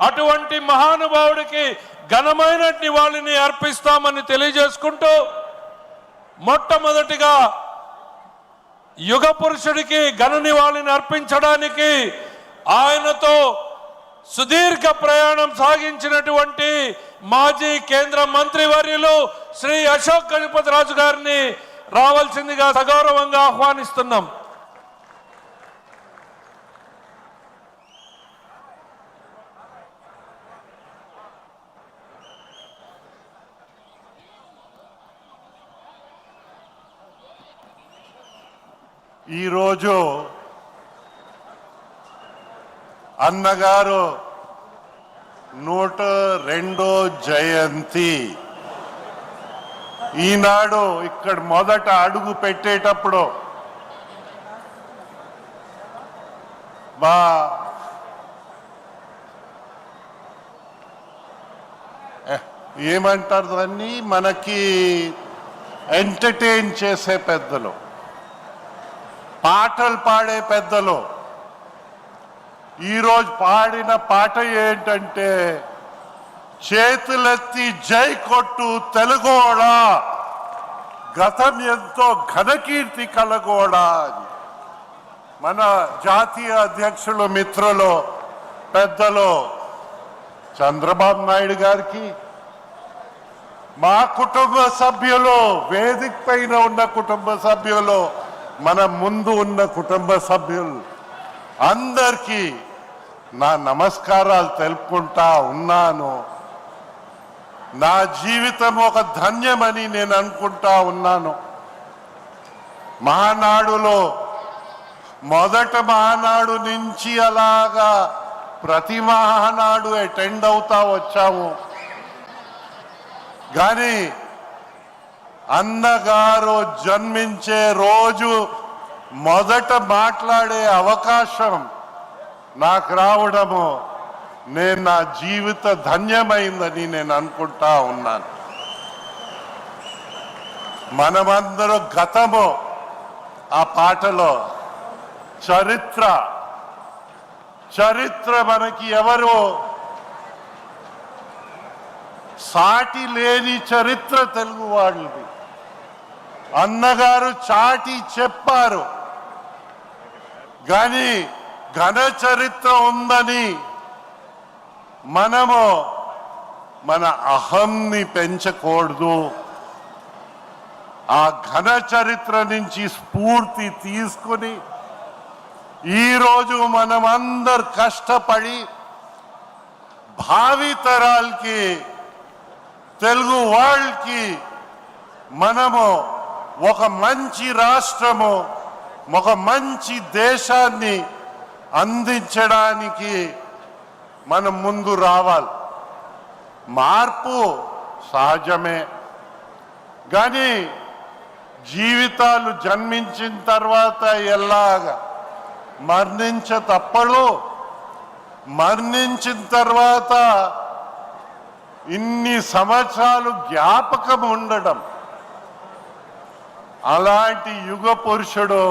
అటువంటి మహానుభావుడికి ఘనమైన నివాళిని అర్పిస్తామని తెలియజేసుకుంటూ మొట్టమొదటిగా యుగ పురుషుడికి ఘన నివాళిని అర్పించడానికి ఆయనతో సుదీర్ఘ ప్రయాణం సాగించినటువంటి మాజీ కేంద్ర మంత్రివర్యులు శ్రీ అశోక్ గజపతిరాజు గారిని రావాల్సిందిగా సగౌరవంగా ఆహ్వానిస్తున్నాం. ఈరోజు అన్నగారు 102వ జయంతి. ఈనాడు ఇక్కడ మొదట అడుగు పెట్టేటప్పుడు ఏమంటారు దాన్ని, మనకి ఎంటర్టైన్ చేసే పెద్దలు, పాటలు పాడే పెద్దలు ఈరోజు పాడిన పాట ఏంటంటే, చేతులెత్తి జై కొట్టు తెలుగోడా, గతం ఎంతో ఘనకీర్తి కలగోడా అని మన జాతీయ అధ్యక్షులు మిత్రులు పెద్దలు చంద్రబాబు నాయుడు గారికి, మా కుటుంబ సభ్యులు, వేదిక పైన ఉన్న కుటుంబ సభ్యులు, మన ముందు ఉన్న కుటుంబ సభ్యులు అందరికీ నా నమస్కారాలు తెలుపుకుంటా ఉన్నాను. నా జీవితం ఒక ధన్యమని నేను అనుకుంటా ఉన్నాను. మహానాడులో మొదట మహానాడు నుంచి అలాగా ప్రతి మహానాడు అటెండ్ అవుతా వచ్చాము. కానీ అన్నగారు జన్మించే రోజు మొదట మాట్లాడే అవకాశం నాకు రావడము నేను నా జీవిత ధన్యమైందని నేను అనుకుంటా ఉన్నాను. మనమందరం గతము ఆ పాటలో చరిత్ర మనకి ఎవరు సాటి లేని చరిత్ర తెలుగు వాళ్ళది. అన్నగారు చాటి చెప్పారు, కానీ ఘన చరిత్ర ఉందని మనము మన అహంని పెంచకూడదు. ఆ ఘన చరిత్ర నుంచి స్ఫూర్తి తీసుకుని ఈరోజు మనమందరు కష్టపడి భావితరాలకి, తెలుగు వాళ్ళకి మనము ఒక మంచి రాష్ట్రము, ఒక మంచి దేశాన్ని అందించడానికి మనం ముందు రావాలి. మార్పు సహజమే, కానీ జీవితాలు జన్మించిన తర్వాత ఎలాగా తప్పదు. మరణించిన తర్వాత ఇన్ని సంవత్సరాలు జ్ఞాపకం ఉండడం, అలాంటి యుగ పురుషుడు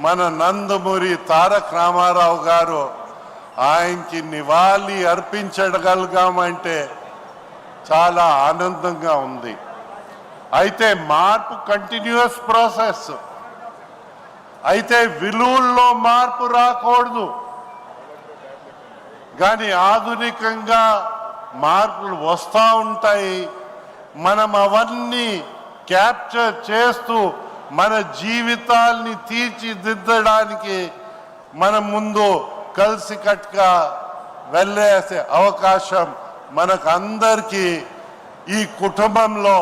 మన నందమూరి తారక రామారావు గారు. ఆయనకి నివాళి అర్పించగలిగామంటే చాలా ఆనందంగా ఉంది. అయితే మార్పు కంటిన్యూస్ ప్రాసెస్. అయితే విలువల్లో మార్పు రాకూడదు, కానీ ఆధునికంగా మార్పులు వస్తూ ఉంటాయి. మనం అవన్నీ క్యాప్చర్ చేస్తూ మన జీవితాల్ని తీర్చిదిద్దడానికి మనం ముందు కలిసికట్టుగా వెళ్ళేసే అవకాశం మనకు అందరికీ ఈ కుటుంబంలో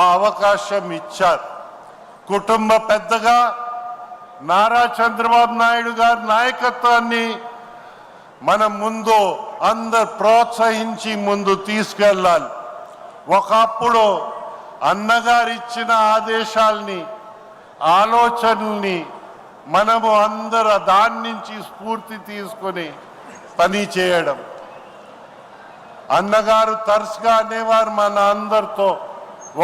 ఆ అవకాశం ఇచ్చారు. కుటుంబ పెద్దగా నారా చంద్రబాబు నాయుడు గారి నాయకత్వాన్ని మనం ముందు అందరు ప్రోత్సహించి ముందు తీసుకెళ్ళాలి. ఒకప్పుడు అన్నగారు ఇచ్చిన ఆదేశాల్ని, ఆలోచనల్ని మనము అందరూ దాని నుంచి స్ఫూర్తి తీసుకొని పని చేయడం. అన్నగారు తరచుగా అనేవారు మన అందరితో,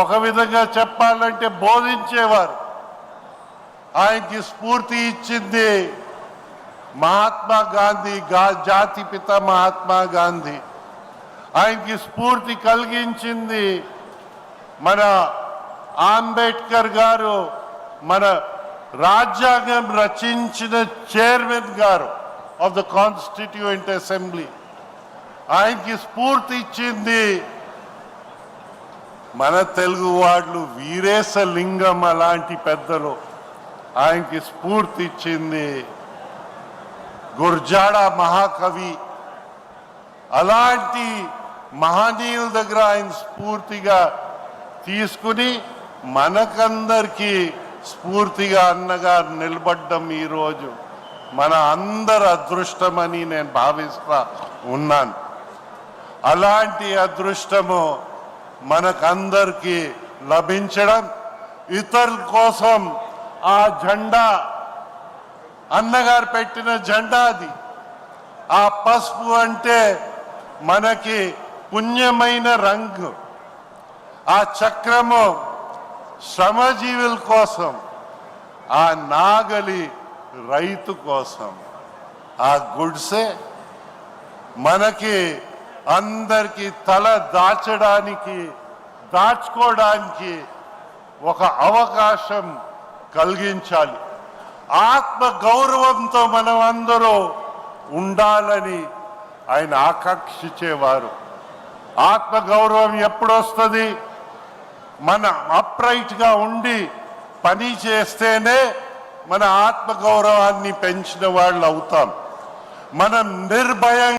ఒక విధంగా చెప్పాలంటే బోధించేవారు. ఆయనకి స్ఫూర్తి ఇచ్చింది మహాత్మా గాంధీ జాతిపిత మహాత్మా గాంధీ ఆయనకి స్ఫూర్తి కలిగించింది మన అంబేద్కర్ గారు, మన రాజ్యాంగం రచించిన చైర్మన్ గారు ఆఫ్ ద కాన్స్టిట్యూయెంట్ అసెంబ్లీ. ఆయనకి స్ఫూర్తి ఇచ్చింది మన తెలుగు వాళ్ళు, వీరేశలింగం అలాంటి పెద్దలు. ఆయనకి స్ఫూర్తి ఇచ్చింది గుర్జాడ మహాకవి. అలాంటి మహనీయుల దగ్గర ఆయన స్ఫూర్తిగా తీసుకుని మనకందరికీ స్ఫూర్తిగా అన్నగా నిలబడ్డం ఈరోజు మన అందరి అదృష్టమని నేను భావిస్తా ఉన్నాను. అలాంటి అదృష్టము మనకందరికీ లభించడం, ఇతరుల కోసం ఆ జెండా అన్నగారు పెట్టిన జెండా అది. ఆ పసుపు అంటే మనకి పుణ్యమైన రంగు. ఆ చక్రము శ్రమజీవుల కోసం, ఆ నాగలి రైతు కోసం, ఆ గుడ్సే మనకి అందరికీ తల దాచుకోవడానికి ఒక అవకాశం కలిగించాలి. ఆత్మ గౌరవంతో మనం అందరూ ఉండాలని ఆయన ఆకాంక్షించేవారు. ఆత్మ గౌరవం ఎప్పుడు వస్తుంది? మనం అప్రైట్గా ఉండి పని చేస్తేనే మన ఆత్మ గౌరవాన్ని పెంచిన వాళ్ళు అవుతాం. మనం నిర్భయంగా